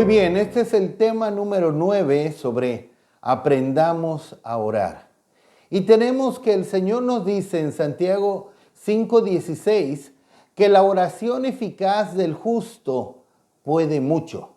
Muy bien, este es el tema número 9 sobre aprendamos a orar. Y tenemos que el Señor nos dice en Santiago 5:16 que la oración eficaz del justo puede mucho.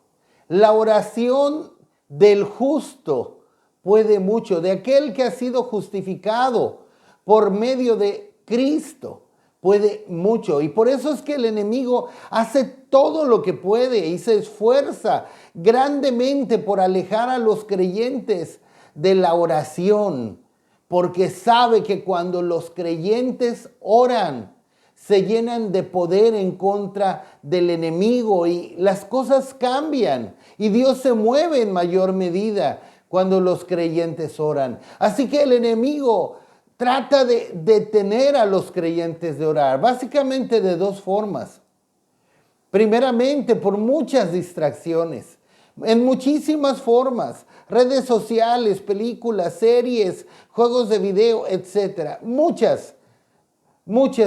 La oración del justo puede mucho, de aquel que ha sido justificado por medio de Cristo. Puede mucho. Y por eso es que el enemigo hace todo lo que puede y se esfuerza grandemente por alejar a los creyentes de la oración. Porque sabe que cuando los creyentes oran, se llenan de poder en contra del enemigo y las cosas cambian. Y Dios se mueve en mayor medida cuando los creyentes oran. Así que el enemigo trata de detener a los creyentes de orar, básicamente de dos formas. Primeramente, por muchas distracciones, en muchísimas formas, redes sociales, películas, series, juegos de video, etcétera. Muchas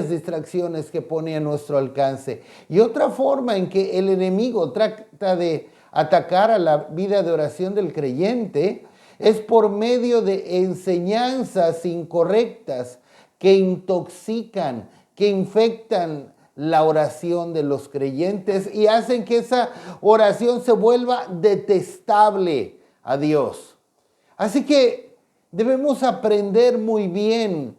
distracciones que pone a nuestro alcance. Y otra forma en que el enemigo trata de atacar a la vida de oración del creyente es por medio de enseñanzas incorrectas que intoxican, que infectan la oración de los creyentes y hacen que esa oración se vuelva detestable a Dios. Así que debemos aprender muy bien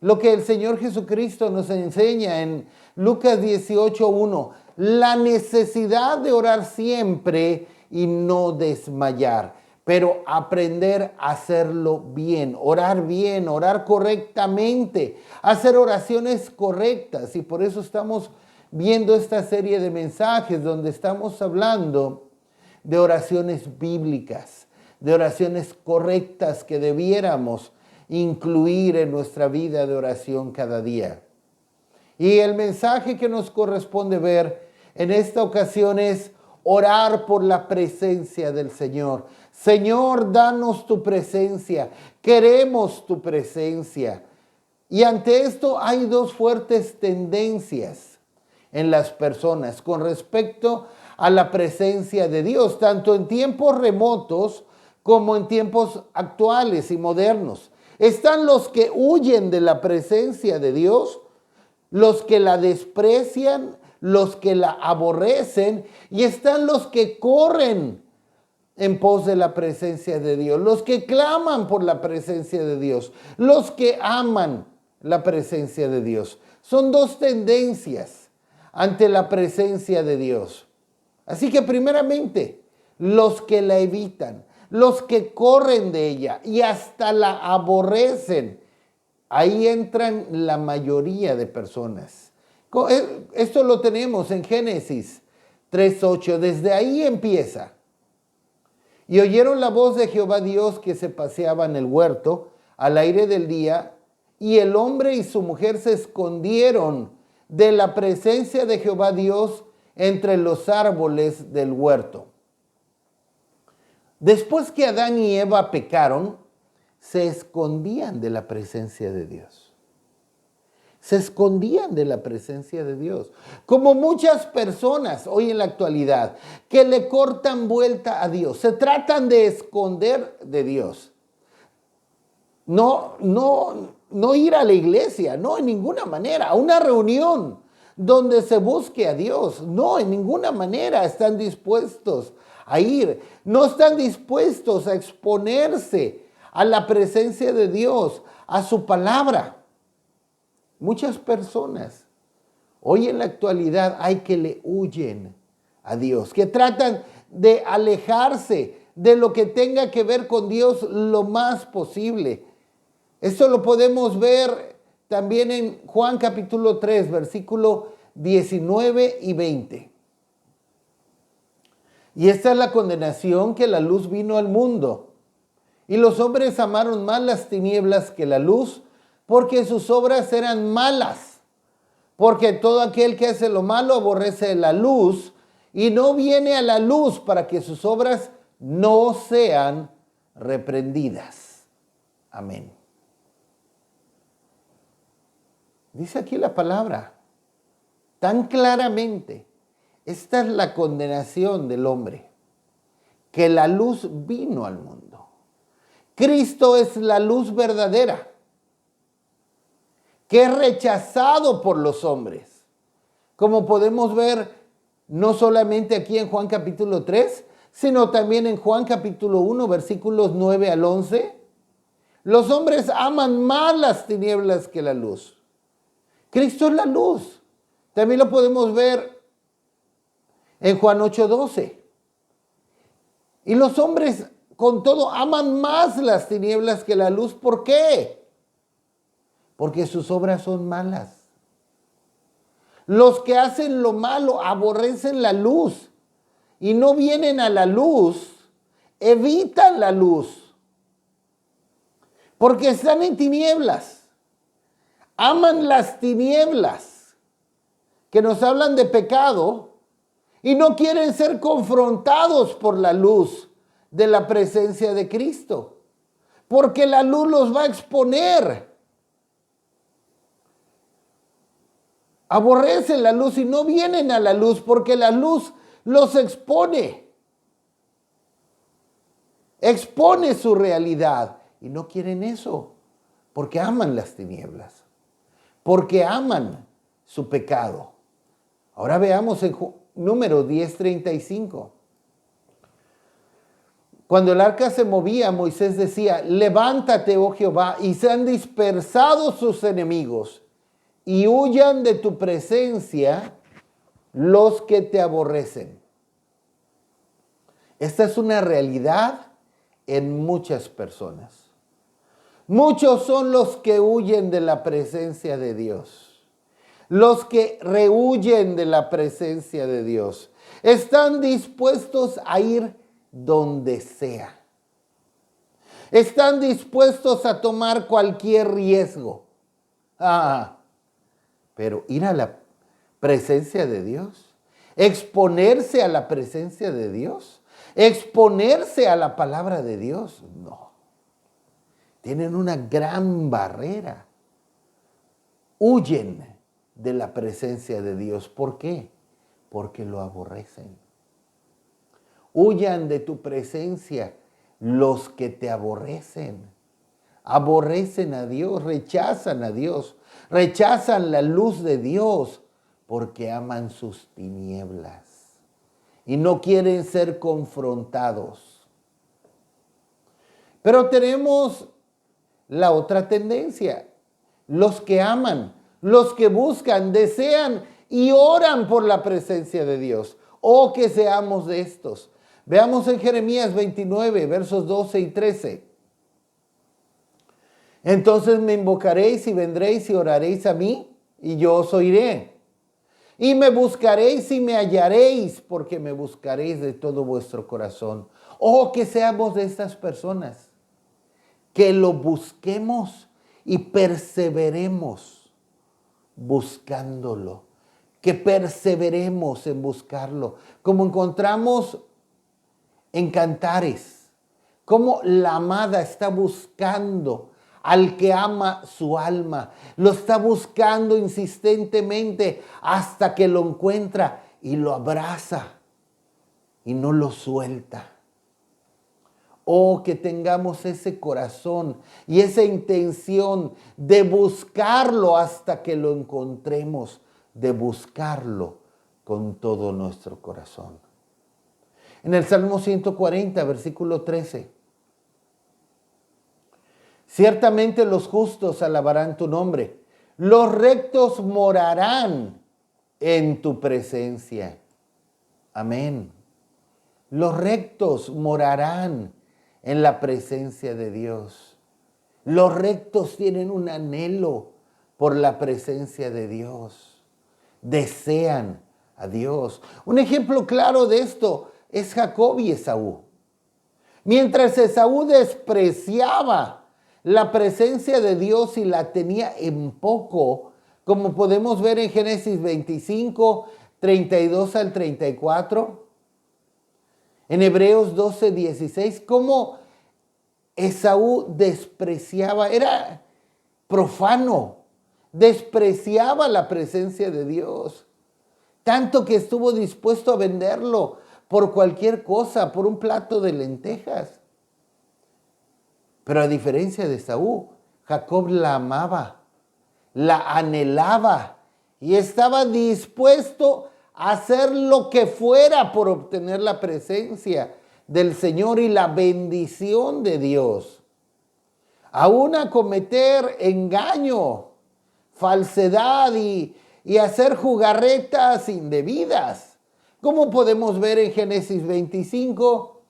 lo que el Señor Jesucristo nos enseña en Lucas 18:1, la necesidad de orar siempre y no desmayar, pero aprender a hacerlo bien, orar correctamente, hacer oraciones correctas. Y por eso estamos viendo esta serie de mensajes donde estamos hablando de oraciones bíblicas, de oraciones correctas que debiéramos incluir en nuestra vida de oración cada día. Y el mensaje que nos corresponde ver en esta ocasión es orar por la presencia del Señor. Señor, danos tu presencia, queremos tu presencia. Y ante esto hay dos fuertes tendencias en las personas con respecto a la presencia de Dios, tanto en tiempos remotos como en tiempos actuales y modernos. Están los que huyen de la presencia de Dios, los que la desprecian, los que la aborrecen, y están los que corren en pos de la presencia de Dios, los que claman por la presencia de Dios, los que aman la presencia de Dios. Son dos tendencias ante la presencia de Dios. Así que primeramente, los que la evitan, los que corren de ella y hasta la aborrecen. Ahí entran la mayoría de personas. Esto lo tenemos en Génesis 3:8. Desde ahí empieza. Y oyeron la voz de Jehová Dios que se paseaba en el huerto al aire del día, y el hombre y su mujer se escondieron de la presencia de Jehová Dios entre los árboles del huerto. Después que Adán y Eva pecaron, se escondían de la presencia de Dios. Se escondían de la presencia de Dios. Como muchas personas hoy en la actualidad que le cortan vuelta a Dios. Se tratan de esconder de Dios. No ir a la iglesia, no, en ninguna manera. A una reunión donde se busque a Dios. No, en ninguna manera están dispuestos a ir. No están dispuestos a exponerse a la presencia de Dios, a su palabra. Muchas personas hoy en la actualidad hay que le huyen a Dios, que tratan de alejarse de lo que tenga que ver con Dios lo más posible. Esto lo podemos ver también en Juan capítulo 3, versículo 19 y 20. Y esta es la condenación, que la luz vino al mundo. Y los hombres amaron más las tinieblas que la luz, porque sus obras eran malas. Porque todo aquel que hace lo malo aborrece la luz y no viene a la luz para que sus obras no sean reprendidas. Amén. Dice aquí la palabra tan claramente. Esta es la condenación del hombre. que la luz vino al mundo. Cristo es la luz verdadera, que es rechazado por los hombres. Como podemos ver, no solamente aquí en Juan capítulo 3, sino también en Juan capítulo 1, versículos 9 al 11. Los hombres aman más las tinieblas que la luz. Cristo es la luz. También lo podemos ver en Juan 8:12. Y los hombres con todo aman más las tinieblas que la luz. ¿Por qué? Porque sus obras son malas. Los que hacen lo malo aborrecen la luz y no vienen a la luz, evitan la luz, porque están en tinieblas. Aman las tinieblas, que nos hablan de pecado, y no quieren ser confrontados por la luz de la presencia de Cristo, porque la luz los va a exponer. Aborrecen la luz y no vienen a la luz porque la luz los expone. Expone su realidad y no quieren eso porque aman las tinieblas, porque aman su pecado. Ahora veamos en Número 10:35. Cuando el arca se movía, Moisés decía: levántate, oh Jehová, y sean dispersados sus enemigos, y huyan de tu presencia los que te aborrecen. Esta es una realidad en muchas personas. Muchos son los que huyen de la presencia de Dios, los que rehuyen de la presencia de Dios. Están dispuestos a ir donde sea. Están dispuestos a tomar cualquier riesgo. Pero ir a la presencia de Dios, exponerse a la presencia de Dios, exponerse a la palabra de Dios, no. Tienen una gran barrera. Huyen de la presencia de Dios. ¿Por qué? Porque lo aborrecen. Huyan de tu presencia los que te aborrecen. Aborrecen a Dios, rechazan a Dios, rechazan la luz de Dios porque aman sus tinieblas y no quieren ser confrontados. Pero tenemos la otra tendencia, los que aman, los que buscan, desean y oran por la presencia de Dios. Oh, que seamos de estos. Veamos en Jeremías 29, versos 12 y 13. Entonces me invocaréis y vendréis y oraréis a mí, y yo os oiré. Y me buscaréis y me hallaréis, porque me buscaréis de todo vuestro corazón. Oh, que seamos de estas personas, que lo busquemos y perseveremos buscándolo, que perseveremos en buscarlo, como encontramos en Cantares, como la amada está buscando al que ama su alma, lo está buscando insistentemente hasta que lo encuentra y lo abraza y no lo suelta. Oh, que tengamos ese corazón y esa intención de buscarlo hasta que lo encontremos, de buscarlo con todo nuestro corazón. En el Salmo 140, versículo 13. Ciertamente los justos alabarán tu nombre, los rectos morarán en tu presencia. Amén. Los rectos morarán en la presencia de Dios. Los rectos tienen un anhelo por la presencia de Dios. Desean a Dios. Un ejemplo claro de esto es Jacob y Esaú. Mientras Esaú despreciaba la presencia de Dios y la tenía en poco, como podemos ver en Génesis 25, 32 al 34, en Hebreos 12, 16, cómo Esaú despreciaba, era profano, despreciaba la presencia de Dios, tanto que estuvo dispuesto a venderlo por cualquier cosa, por un plato de lentejas. Pero a diferencia de Esaú, Jacob la amaba, la anhelaba y estaba dispuesto a hacer lo que fuera por obtener la presencia del Señor y la bendición de Dios. Aún a cometer engaño, falsedad y hacer jugarretas indebidas, como podemos ver en Génesis 25,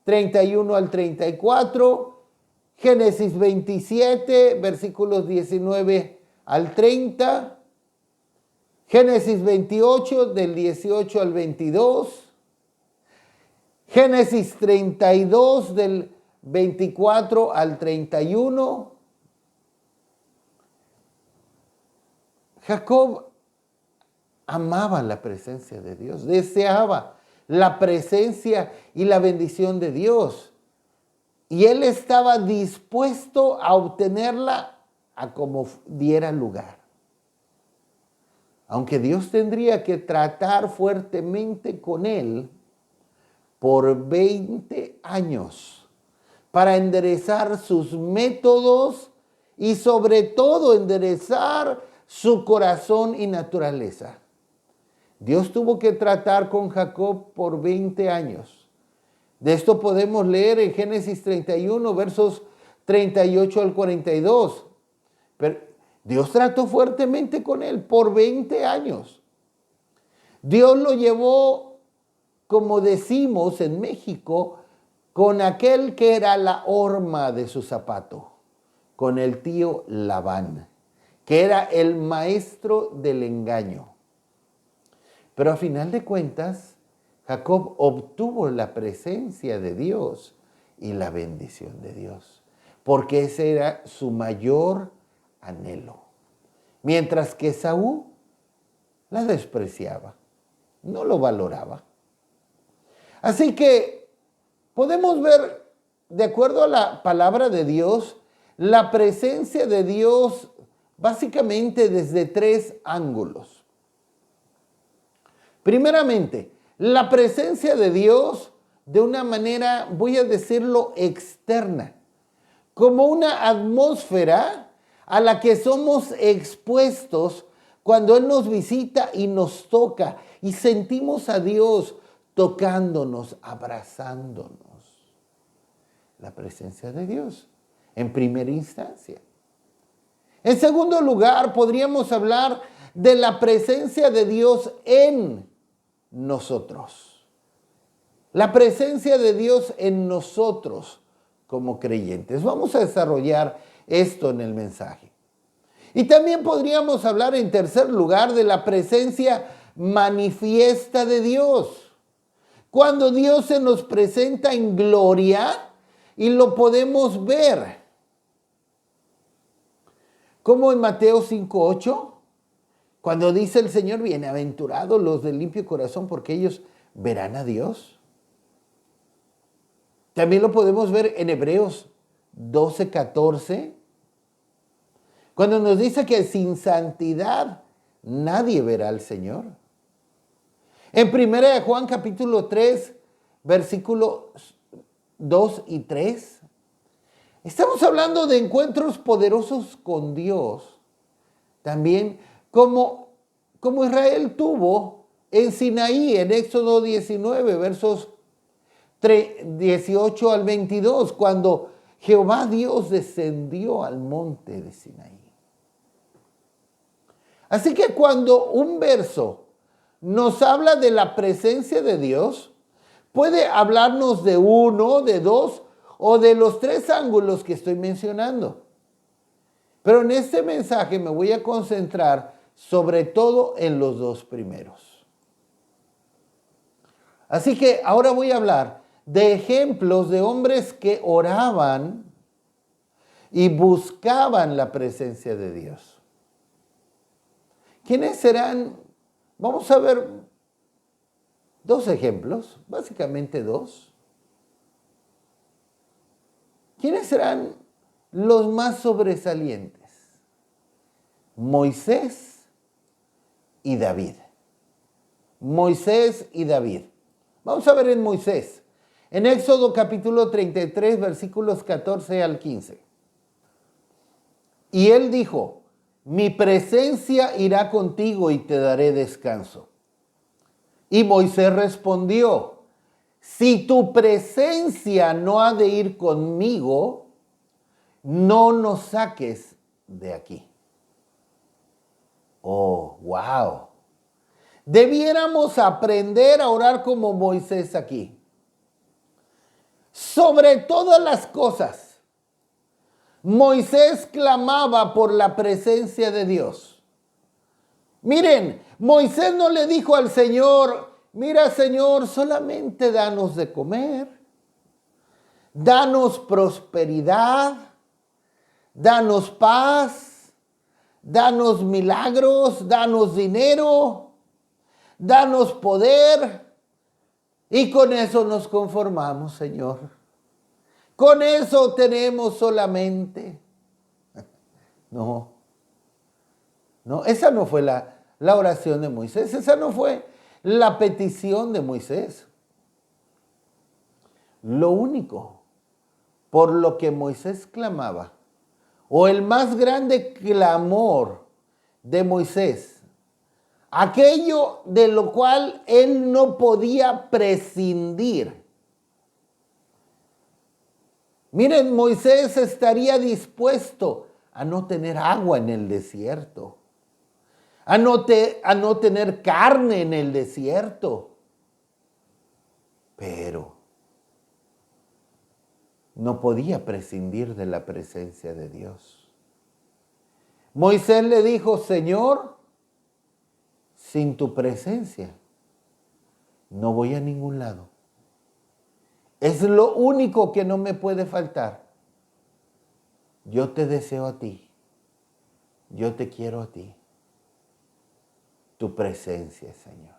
31 al 34, Génesis 27, versículos 19 al 30, Génesis 28, del 18 al 22, Génesis 32, del 24 al 31. Jacob amaba la presencia de Dios, deseaba la presencia y la bendición de Dios. Y él estaba dispuesto a obtenerla a como diera lugar. Aunque Dios tendría que tratar fuertemente con él por 20 años para enderezar sus métodos y sobre todo enderezar su corazón y naturaleza. Dios tuvo que tratar con Jacob por 20 años. De esto podemos leer en Génesis 31, versos 38 al 42. Pero Dios trató fuertemente con él por 20 años. Dios lo llevó, como decimos en México, con aquel que era la horma de su zapato, con el tío Labán, que era el maestro del engaño. Pero a final de cuentas, Jacob obtuvo la presencia de Dios y la bendición de Dios, porque ese era su mayor anhelo. Mientras que Esaú la despreciaba, no lo valoraba. Así que podemos ver, de acuerdo a la palabra de Dios, la presencia de Dios básicamente desde 3 ángulos. Primeramente, la presencia de Dios de una manera, voy a decirlo, externa, como una atmósfera a la que somos expuestos cuando Él nos visita y nos toca y sentimos a Dios tocándonos, abrazándonos. La presencia de Dios en primera instancia. En segundo lugar, podríamos hablar de la presencia de Dios en nosotros. La presencia de Dios en nosotros como creyentes. Vamos a desarrollar esto en el mensaje. Y también podríamos hablar en tercer lugar de la presencia manifiesta de Dios. Cuando Dios se nos presenta en gloria y lo podemos ver. Como en Mateo 5:8, cuando dice el Señor, bienaventurados los de limpio corazón, porque ellos verán a Dios. También lo podemos ver en Hebreos 12:14, cuando nos dice que sin santidad nadie verá al Señor. En 1 de Juan capítulo 3, versículos 2 y 3, estamos hablando de encuentros poderosos con Dios. También como Israel tuvo en Sinaí, en Éxodo 19, versos 18 al 22, cuando Jehová Dios descendió al monte de Sinaí. Así que cuando un verso nos habla de la presencia de Dios, puede hablarnos de uno, de dos o de los 3 ángulos que estoy mencionando. Pero en este mensaje me voy a concentrar sobre todo en los 2 primeros. Así que ahora voy a hablar de ejemplos de hombres que oraban y buscaban la presencia de Dios. ¿Quiénes serán? Vamos a ver 2 ejemplos, básicamente 2. ¿Quiénes serán los más sobresalientes? Moisés y David. Moisés y David. Vamos a ver en Moisés, en Éxodo capítulo 33, versículos 14 al 15. Y él dijo, mi presencia irá contigo y te daré descanso. Y Moisés respondió, si tu presencia no ha de ir conmigo, no nos saques de aquí. Oh, wow. Debiéramos aprender a orar como Moisés aquí. Sobre todas las cosas, Moisés clamaba por la presencia de Dios. Miren, Moisés no le dijo al Señor, mira Señor, solamente danos de comer, danos prosperidad, danos paz, danos milagros, danos dinero, danos poder. Y con eso nos conformamos, Señor. Con eso tenemos solamente. No, esa no fue la oración de Moisés. Esa no fue la petición de Moisés. Lo único por lo que Moisés clamaba, o el más grande clamor de Moisés, aquello de lo cual él no podía prescindir. Miren, Moisés estaría dispuesto a no tener agua en el desierto, a no tener carne en el desierto, pero no podía prescindir de la presencia de Dios. Moisés le dijo, Señor, sin tu presencia no voy a ningún lado. Es lo único que no me puede faltar. Yo te deseo a ti. Yo te quiero a ti. Tu presencia, Señor.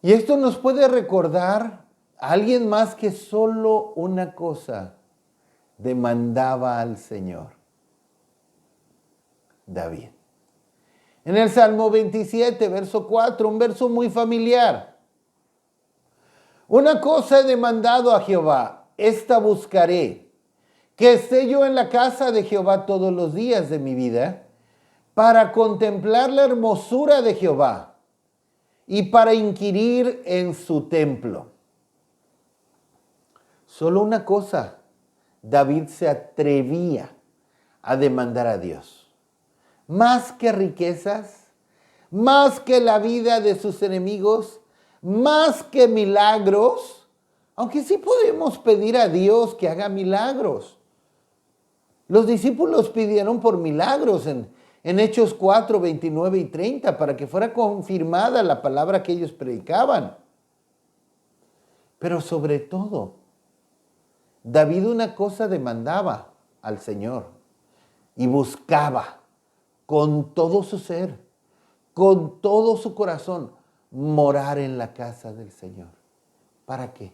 Y esto nos puede recordar a alguien más que solo una cosa demandaba al Señor. David. En el Salmo 27, verso 4, un verso muy familiar. Una cosa he demandado a Jehová, esta buscaré, que esté yo en la casa de Jehová todos los días de mi vida, para contemplar la hermosura de Jehová y para inquirir en su templo. Solo una cosa, David se atrevía a demandar a Dios. Más que riquezas, más que la vida de sus enemigos, más que milagros, aunque sí podemos pedir a Dios que haga milagros. Los discípulos pidieron por milagros en Hechos 4, 29 y 30 para que fuera confirmada la palabra que ellos predicaban. Pero sobre todo, David una cosa demandaba al Señor y buscaba con todo su ser, con todo su corazón, morar en la casa del Señor. ¿Para qué?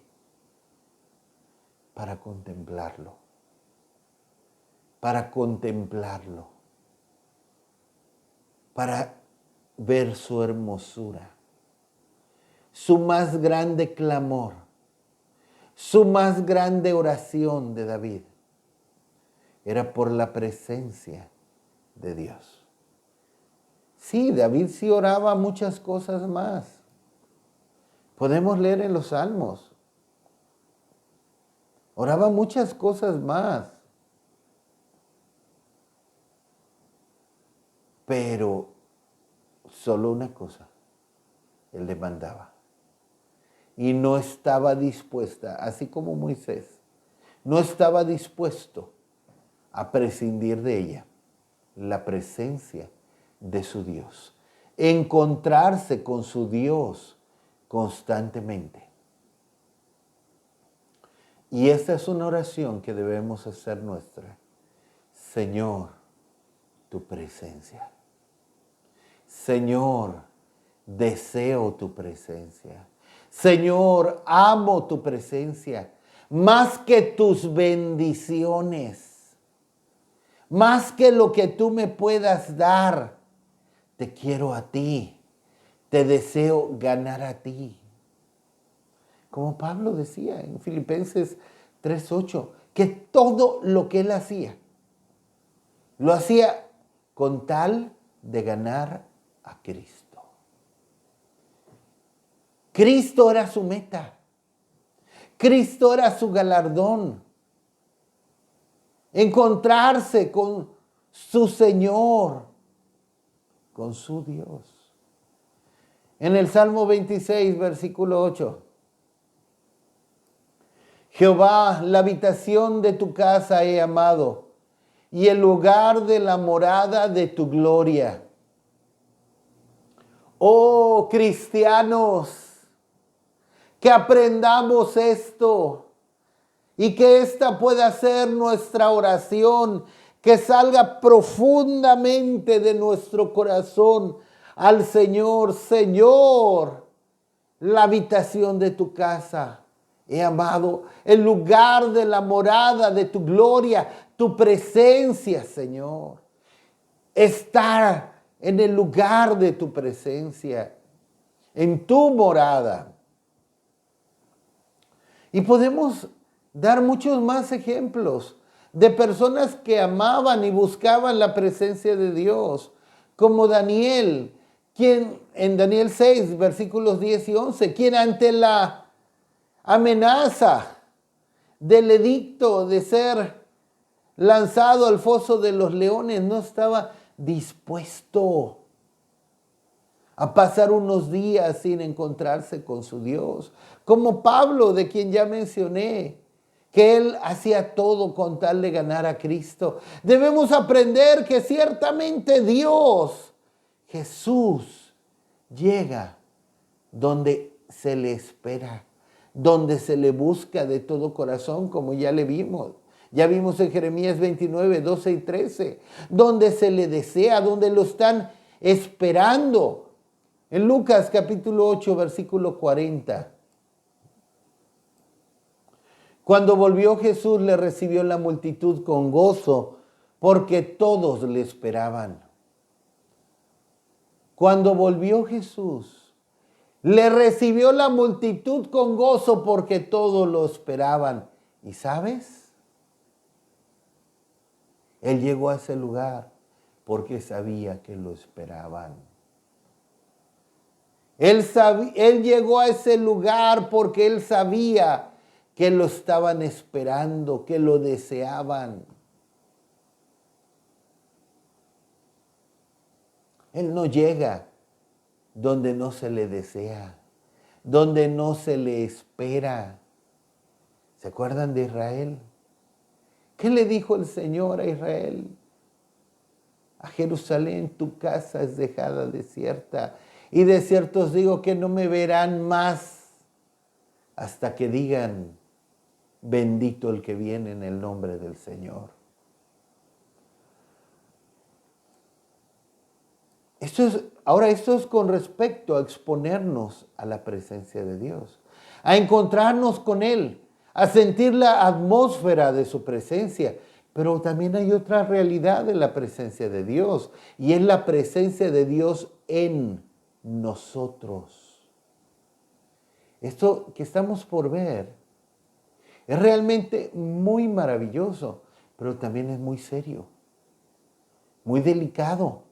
Para contemplarlo. Para contemplarlo. Para ver su hermosura. Su más grande clamor. Su más grande oración de David era por la presencia de Dios. Sí, David sí oraba muchas cosas más. Podemos leer en los Salmos. Oraba muchas cosas más. Pero solo una cosa, él demandaba. Y no estaba dispuesta, así como Moisés, no estaba dispuesto a prescindir de ella, la presencia de su Dios. Encontrarse con su Dios constantemente. Y esta es una oración que debemos hacer nuestra. Señor, tu presencia. Señor, deseo tu presencia. Señor, amo tu presencia más que tus bendiciones, más que lo que tú me puedas dar. Te quiero a ti, te deseo ganar a ti. Como Pablo decía en Filipenses 3:8, que todo lo que él hacía, lo hacía con tal de ganar a Cristo. Cristo era su meta. Cristo era su galardón. Encontrarse con su Señor, con su Dios. En el Salmo 26, versículo 8. Jehová, la habitación de tu casa he amado, y el lugar de la morada de tu gloria. Oh, cristianos, que aprendamos esto y que esta pueda ser nuestra oración, que salga profundamente de nuestro corazón al Señor. Señor, la habitación de tu casa he amado, el lugar de la morada de tu gloria, tu presencia, Señor. Estar en el lugar de tu presencia, en tu morada. Y podemos dar muchos más ejemplos de personas que amaban y buscaban la presencia de Dios, como Daniel, quien en Daniel 6, versículos 10 y 11, quien ante la amenaza del edicto de ser lanzado al foso de los leones no estaba dispuesto a pasar unos días sin encontrarse con su Dios. Como Pablo, de quien ya mencioné, que él hacía todo con tal de ganar a Cristo. Debemos aprender que ciertamente Dios, Jesús, llega donde se le espera, donde se le busca de todo corazón, como ya le vimos. Ya vimos en Jeremías 29, 12 y 13, donde se le desea, donde lo están esperando. En Lucas capítulo 8, versículo 40. Cuando volvió Jesús, le recibió la multitud con gozo, porque todos le esperaban. Cuando volvió Jesús, le recibió la multitud con gozo, porque todos lo esperaban. ¿Y sabes? Él llegó a ese lugar porque sabía que lo esperaban. Él llegó a ese lugar porque él sabía que lo estaban esperando, que lo deseaban. Él no llega donde no se le desea, donde no se le espera. ¿Se acuerdan de Israel? ¿Qué le dijo el Señor a Israel? A Jerusalén, tu casa es dejada desierta. Y de cierto os digo que no me verán más hasta que digan, bendito el que viene en el nombre del Señor. Ahora esto es con respecto a exponernos a la presencia de Dios, a encontrarnos con Él, a sentir la atmósfera de su presencia. Pero también hay otra realidad de la presencia de Dios, y es la presencia de Dios en nosotros. Esto que estamos por ver es realmente muy maravilloso, pero también es muy serio, muy delicado.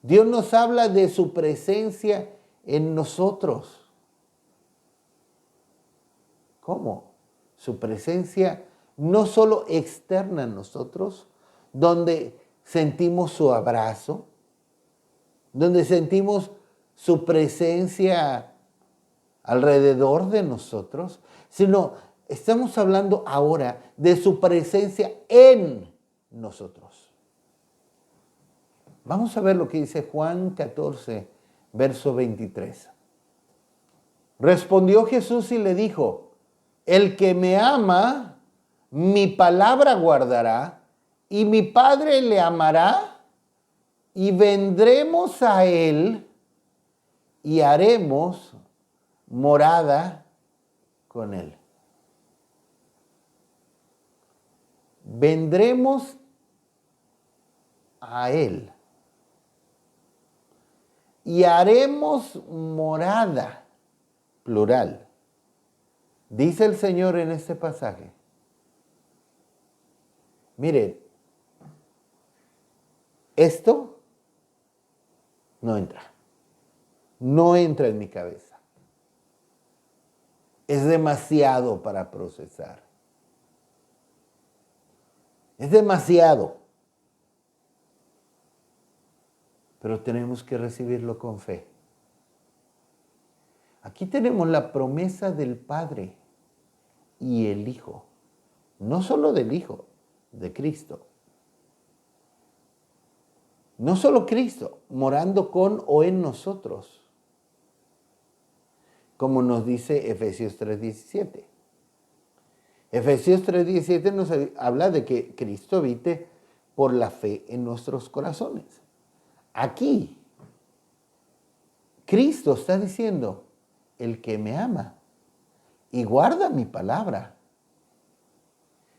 Dios nos habla de su presencia en nosotros. ¿Cómo? Su presencia no solo externa en nosotros, donde sentimos su abrazo, donde sentimos su presencia alrededor de nosotros, sino estamos hablando ahora de su presencia en nosotros. Vamos a ver lo que dice Juan 14, verso 23. Respondió Jesús y le dijo, el que me ama, mi palabra guardará, y mi Padre le amará, y vendremos a él y haremos morada con él. Vendremos a él. y haremos morada, plural. Dice el Señor en este pasaje. Miren, esto no entra. No entra en mi cabeza. Es demasiado para procesar. Es demasiado. Pero tenemos que recibirlo con fe. Aquí tenemos la promesa del Padre y el Hijo. No solo del Hijo, de Cristo. No solo Cristo, morando con o en nosotros. Como nos dice Efesios 3:17. Efesios 3:17 nos habla de que Cristo habite por la fe en nuestros corazones. Aquí, Cristo está diciendo, el que me ama y guarda mi palabra,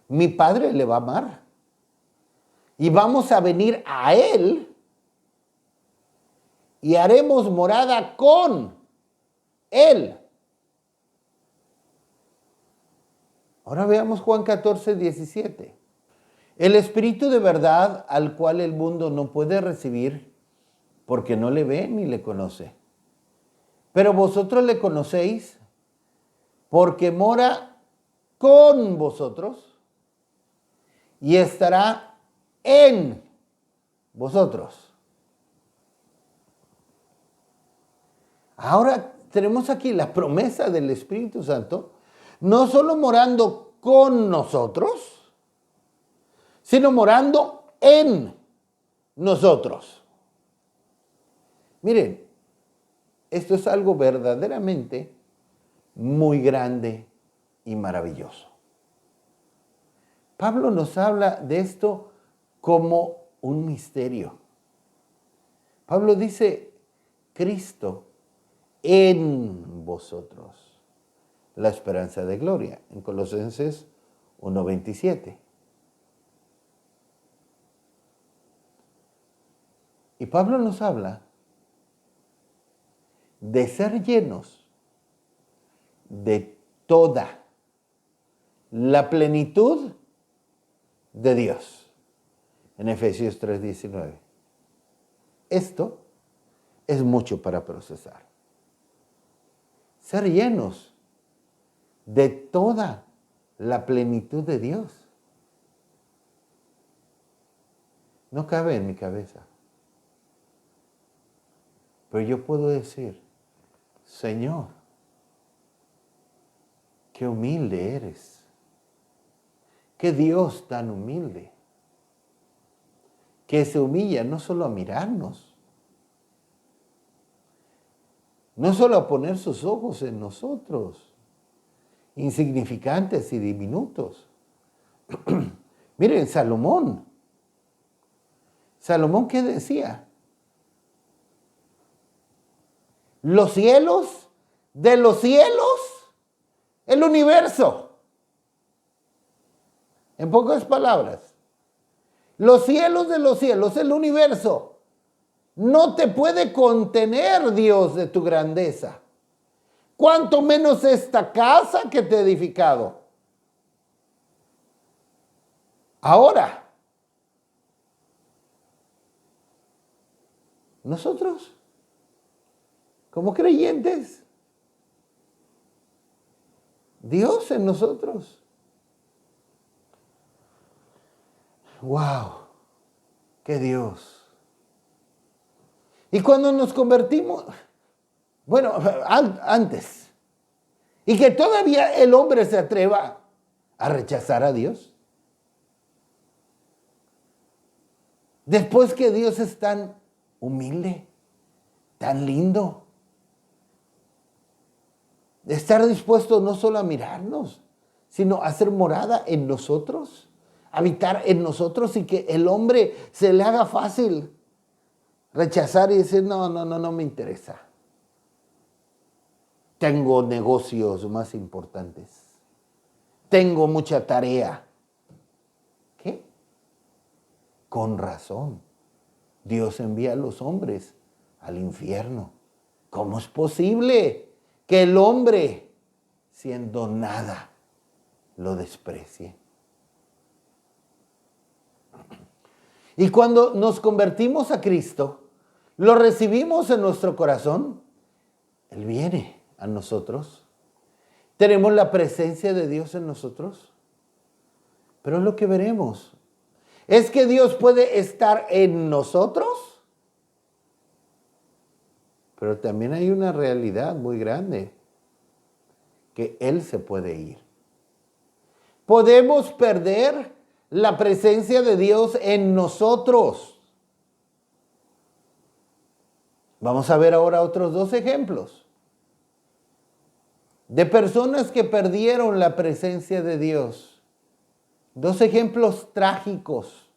mi Padre le va a amar. Y vamos a venir a Él y haremos morada con Él. Ahora veamos Juan 14:17. El Espíritu de verdad al cual el mundo no puede recibir porque no le ve ni le conoce. Pero vosotros le conocéis porque mora con vosotros y estará en vosotros. Ahora tenemos aquí la promesa del Espíritu Santo, no solo morando con nosotros, sino morando en nosotros. Miren, esto es algo verdaderamente muy grande y maravilloso. Pablo nos habla de esto como un misterio. Pablo dice, Cristo en vosotros, la esperanza de gloria, en Colosenses 1:27. Y Pablo nos habla de ser llenos de toda la plenitud de Dios, en Efesios 3:19. Esto es mucho para procesar. Ser llenos de toda la plenitud de Dios. No cabe en mi cabeza. Pero yo puedo decir, Señor, qué humilde eres. Qué Dios tan humilde. Que se humilla no solo a mirarnos, no solo a poner sus ojos en nosotros, insignificantes y diminutos. Miren, Salomón, ¿qué decía? Los cielos de los cielos, el universo. En pocas palabras, los cielos de los cielos, el universo. No te puede contener, Dios, de tu grandeza. Cuanto menos esta casa que te he edificado. Ahora, nosotros, como creyentes, Dios en nosotros. ¡Wow! ¡Qué Dios! Y cuando nos convertimos, bueno, antes, y que todavía el hombre se atreva a rechazar a Dios. Después que Dios es tan humilde, tan lindo, de estar dispuesto no solo a mirarnos, sino a hacer morada en nosotros, habitar en nosotros y que el hombre se le haga fácil rechazar y decir, no me interesa. Tengo negocios más importantes. Tengo mucha tarea. ¿Qué? Con razón. Dios envía a los hombres al infierno. ¿Cómo es posible que el hombre, siendo nada, lo desprecie? Y cuando nos convertimos a Cristo, lo recibimos en nuestro corazón, Él viene a nosotros. Tenemos la presencia de Dios en nosotros. Pero es lo que veremos. ¿Es que Dios puede estar en nosotros? Pero también hay una realidad muy grande, que Él se puede ir. Podemos perder la presencia de Dios en nosotros. Vamos a ver ahora otros dos ejemplos de personas que perdieron la presencia de Dios. Dos ejemplos trágicos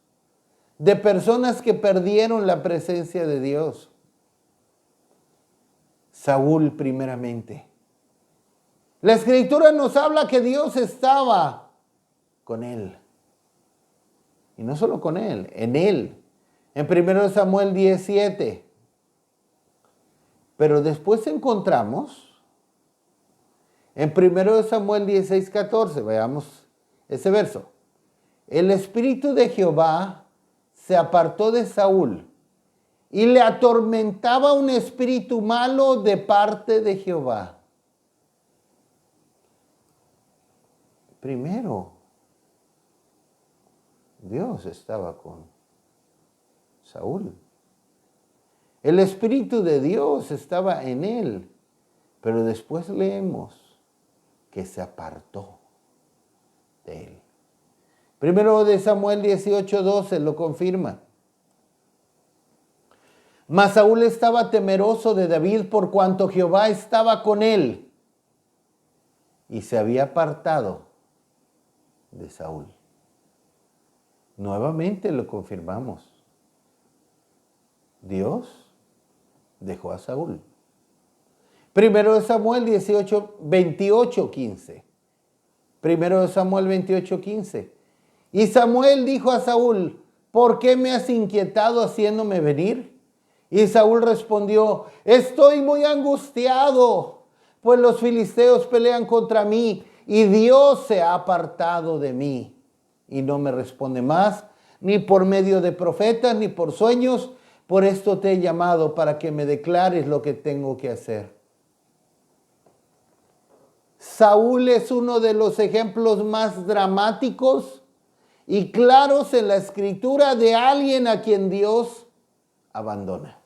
de personas que perdieron la presencia de Dios. Saúl primeramente. La Escritura nos habla que Dios estaba con él. Y no solo con él, en él. En 1 Samuel 17. Pero después encontramos en 1 Samuel 16, 14, veamos ese verso. El espíritu de Jehová se apartó de Saúl y le atormentaba un espíritu malo de parte de Jehová. Primero, Dios estaba con Saúl. El espíritu de Dios estaba en él, pero después leemos que se apartó de él. Primero de Samuel 18:12 lo confirma. Mas Saúl estaba temeroso de David por cuanto Jehová estaba con él y se había apartado de Saúl. Nuevamente lo confirmamos. Dios dejó a Saúl. Primero de Samuel 28:15. Primero de Samuel 28:15. Y Samuel dijo a Saúl, ¿por qué me has inquietado haciéndome venir? Y Saúl respondió, estoy muy angustiado, pues los filisteos pelean contra mí y Dios se ha apartado de mí. Y no me responde más, ni por medio de profetas, ni por sueños. Por esto te he llamado para que me declares lo que tengo que hacer. Saúl es uno de los ejemplos más dramáticos y claros en la Escritura de alguien a quien Dios abandona.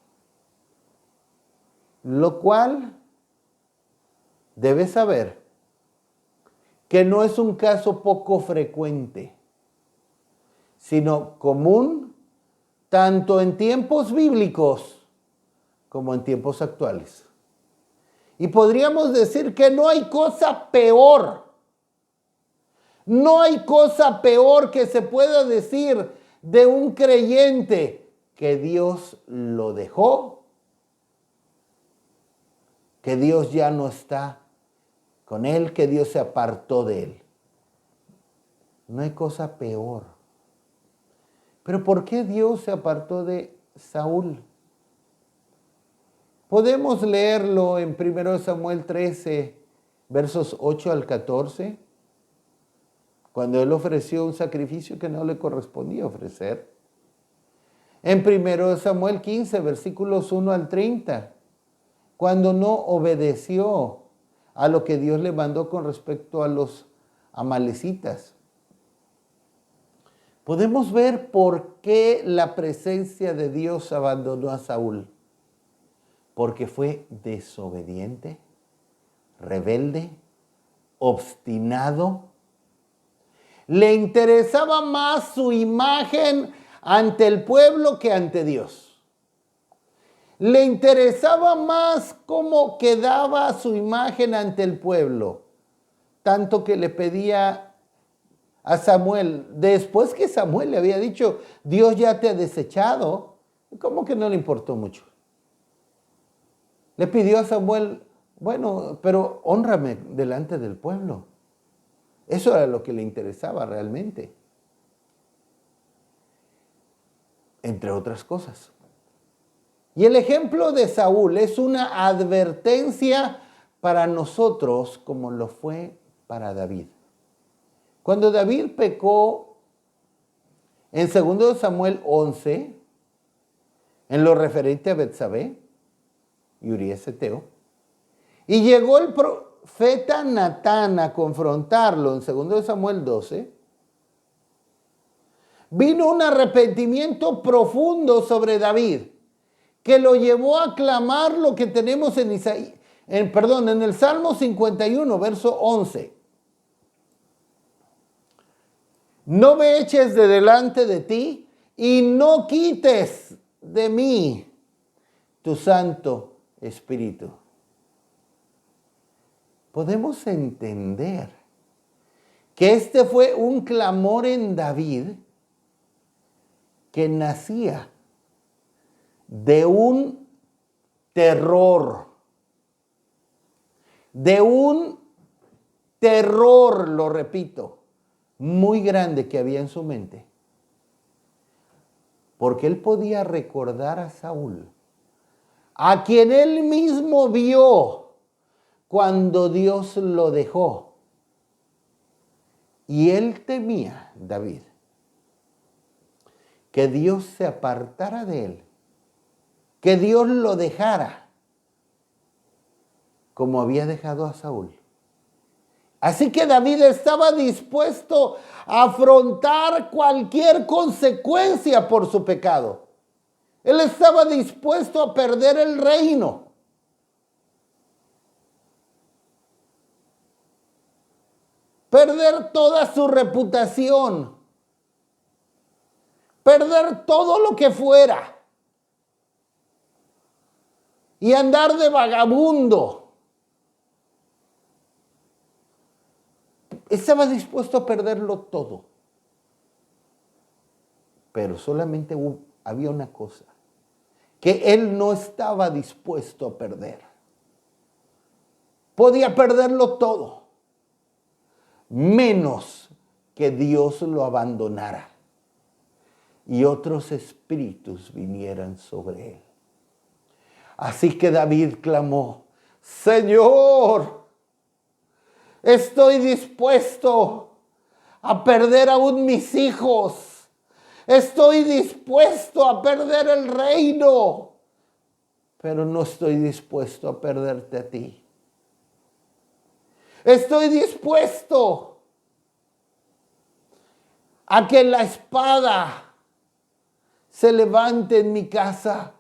Lo cual debes saber que no es un caso poco frecuente, sino común tanto en tiempos bíblicos como en tiempos actuales. Y podríamos decir que no hay cosa peor. No hay cosa peor que se pueda decir de un creyente que Dios lo dejó, que Dios ya no está con él, que Dios se apartó de él. No hay cosa peor. Pero ¿por qué Dios se apartó de Saúl? Podemos leerlo en 1 Samuel 13, versos 8 al 14, cuando él ofreció un sacrificio que no le correspondía ofrecer. En 1 Samuel 15, versículos 1 al 30, cuando no obedeció a lo que Dios le mandó con respecto a los amalecitas. Podemos ver por qué la presencia de Dios abandonó a Saúl. Porque fue desobediente, rebelde, obstinado. Le interesaba más su imagen ante el pueblo que ante Dios. Le interesaba más cómo quedaba su imagen ante el pueblo. Tanto que le pedía a Samuel, después que Samuel le había dicho, Dios ya te ha desechado, ¿cómo que no le importó mucho? Le pidió a Samuel, bueno, pero hónrame delante del pueblo. Eso era lo que le interesaba realmente. Entre otras cosas. Y el ejemplo de Saúl es una advertencia para nosotros como lo fue para David. Cuando David pecó en 2 Samuel 11, en lo referente a Betsabé y Urías Eteo, y llegó el profeta Natán a confrontarlo en 2 Samuel 12, vino un arrepentimiento profundo sobre David, que lo llevó a clamar lo que tenemos en el Salmo 51, verso 11. No me eches de delante de ti y no quites de mí tu Santo Espíritu. Podemos entender que este fue un clamor en David que nacía de un terror, lo repito, muy grande que había en su mente. Porque él podía recordar a Saúl, a quien él mismo vio cuando Dios lo dejó. Y él temía, David, que Dios se apartara de él, que Dios lo dejara como había dejado a Saúl. Así que David estaba dispuesto a afrontar cualquier consecuencia por su pecado. Él estaba dispuesto a perder el reino. Perder toda su reputación. Perder todo lo que fuera. Y andar de vagabundo. Estaba dispuesto a perderlo todo. Pero solamente había una cosa que él no estaba dispuesto a perder. Podía perderlo todo, menos que Dios lo abandonara y otros espíritus vinieran sobre él. Así que David clamó: Señor, estoy dispuesto a perder aún mis hijos. Estoy dispuesto a perder el reino, pero no estoy dispuesto a perderte a ti. Estoy dispuesto a que la espada se levante en mi casa,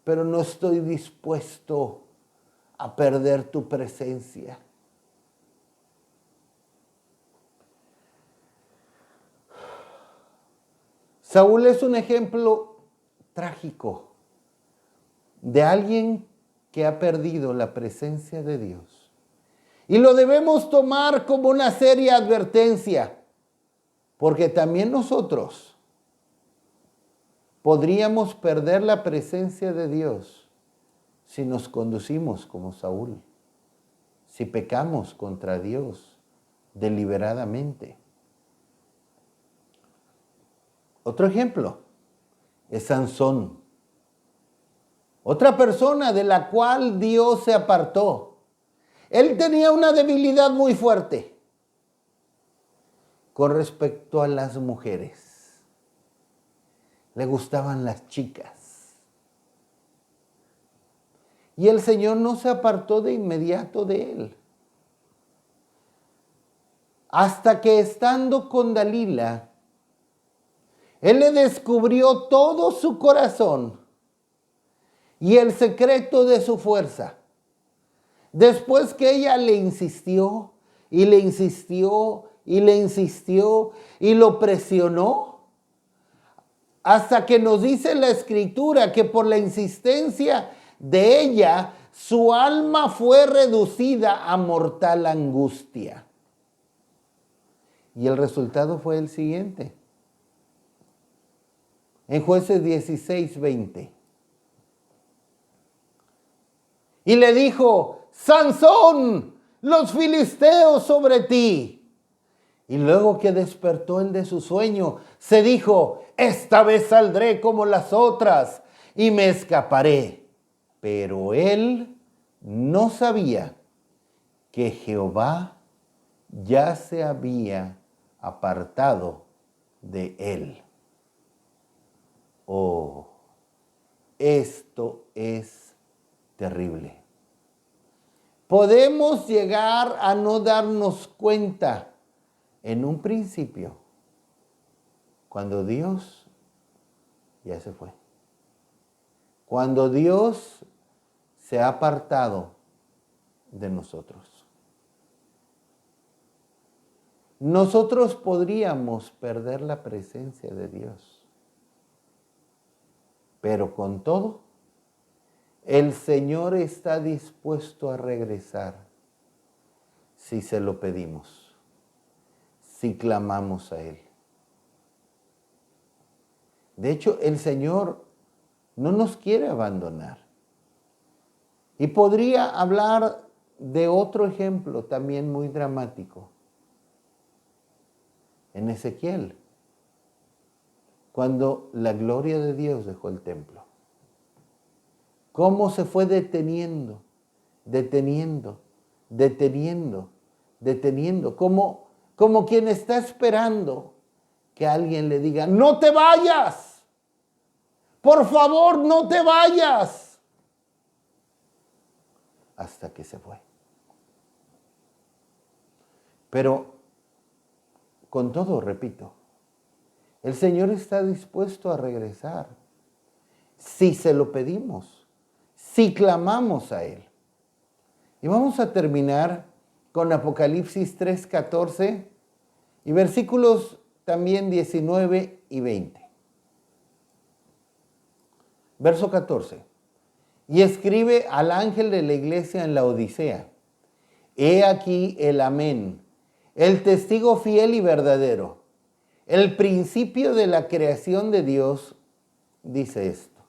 pero no estoy dispuesto a perder tu presencia. Saúl es un ejemplo trágico de alguien que ha perdido la presencia de Dios. Y lo debemos tomar como una seria advertencia, porque también nosotros podríamos perder la presencia de Dios si nos conducimos como Saúl, si pecamos contra Dios deliberadamente. Otro ejemplo es Sansón, otra persona de la cual Dios se apartó. Él tenía una debilidad muy fuerte con respecto a las mujeres. Le gustaban las chicas. Y el Señor no se apartó de inmediato de él. Hasta que estando con Dalila, Él le descubrió todo su corazón y el secreto de su fuerza. Después que ella le insistió y le insistió y le insistió y lo presionó, hasta que nos dice la Escritura que por la insistencia de ella, su alma fue reducida a mortal angustia. Y el resultado fue el siguiente. En Jueces 16:20. Y le dijo: Sansón, los filisteos sobre ti. Y luego que despertó él de su sueño, se dijo: esta vez saldré como las otras, y me escaparé. Pero él no sabía que Jehová ya se había apartado de él. Oh, esto es terrible. Podemos llegar a no darnos cuenta en un principio, cuando Dios ya se fue. Cuando Dios se ha apartado de nosotros. Nosotros podríamos perder la presencia de Dios. Pero con todo, el Señor está dispuesto a regresar si se lo pedimos, si clamamos a Él. De hecho, el Señor no nos quiere abandonar. Y podría hablar de otro ejemplo también muy dramático. En Ezequiel, cuando la gloria de Dios dejó el templo. Cómo se fue deteniendo, como quien está esperando que alguien le diga, no te vayas, por favor, no te vayas, hasta que se fue. Pero, con todo, repito, el Señor está dispuesto a regresar si se lo pedimos, si clamamos a Él. Y vamos a terminar con Apocalipsis 3:14 y versículos también 19 y 20. Verso 14. Y escribe al ángel de la iglesia en la Odisea: he aquí el Amén, el testigo fiel y verdadero, el principio de la creación de Dios, dice esto.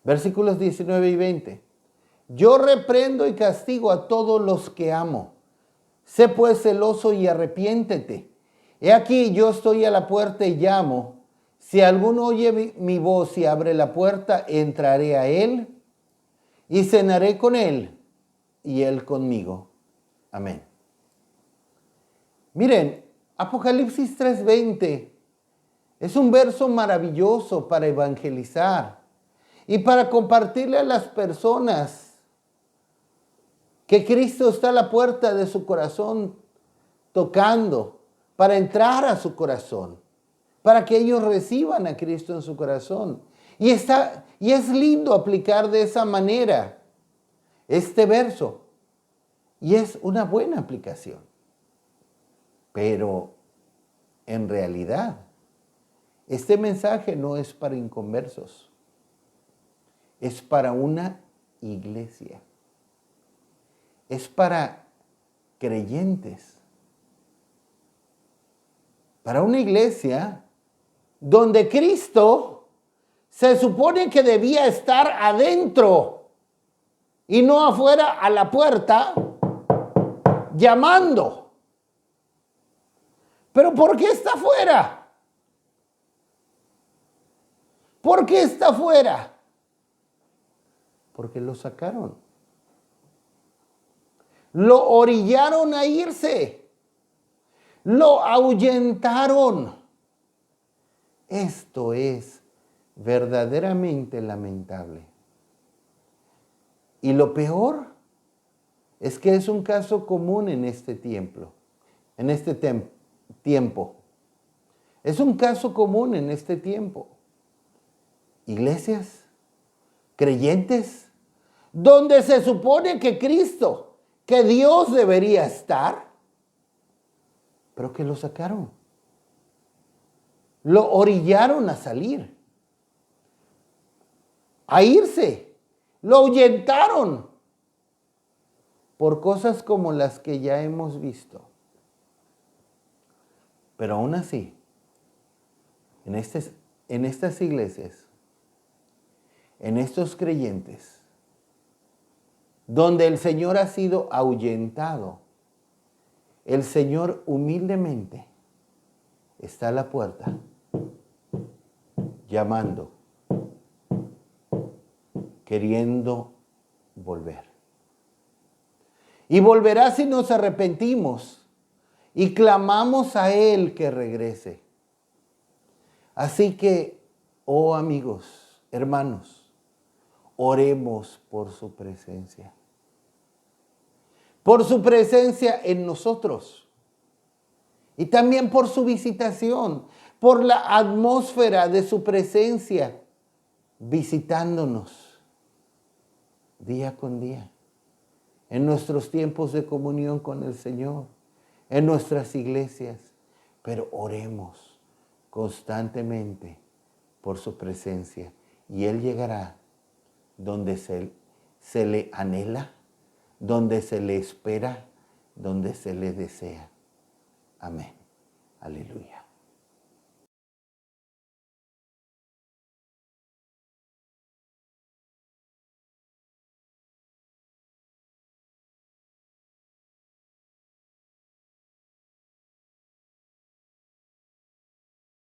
Versículos 19 y 20. Yo reprendo y castigo a todos los que amo. Sé pues celoso y arrepiéntete. He aquí yo estoy a la puerta y llamo. Si alguno oye mi voz y abre la puerta, entraré a él y cenaré con él y él conmigo. Amén. Miren, Apocalipsis 3:20 es un verso maravilloso para evangelizar y para compartirle a las personas que Cristo está a la puerta de su corazón tocando para entrar a su corazón, para que ellos reciban a Cristo en su corazón. Y es lindo aplicar de esa manera este verso. Y es una buena aplicación. Pero en realidad, este mensaje no es para inconversos. Es para una iglesia. Es para creyentes. Para una iglesia donde Cristo se supone que debía estar adentro y no afuera a la puerta llamando. ¿Pero por qué está afuera? ¿Por qué está afuera? Porque lo sacaron. Lo orillaron a irse. Lo ahuyentaron. Esto es verdaderamente lamentable. Y lo peor es que es un caso común en este tiempo. Es un caso común en este tiempo. Iglesias, creyentes, donde se supone que Cristo, que Dios debería estar, pero que lo sacaron. Lo orillaron a salir, a irse. Lo ahuyentaron por cosas como las que ya hemos visto. Pero aún así, en estas iglesias, en estos creyentes, donde el Señor ha sido ahuyentado, el Señor humildemente está a la puerta, llamando. queriendo volver. Y volverá si nos arrepentimos y clamamos a Él que regrese. Así que, oh amigos, hermanos, oremos por su presencia. Por su presencia en nosotros. Y también por su visitación, por la atmósfera de su presencia, visitándonos día con día, en nuestros tiempos de comunión con el Señor, en nuestras iglesias. Pero oremos constantemente por su presencia y Él llegará donde se le anhela, donde se le espera, donde se le desea. Amén. Aleluya.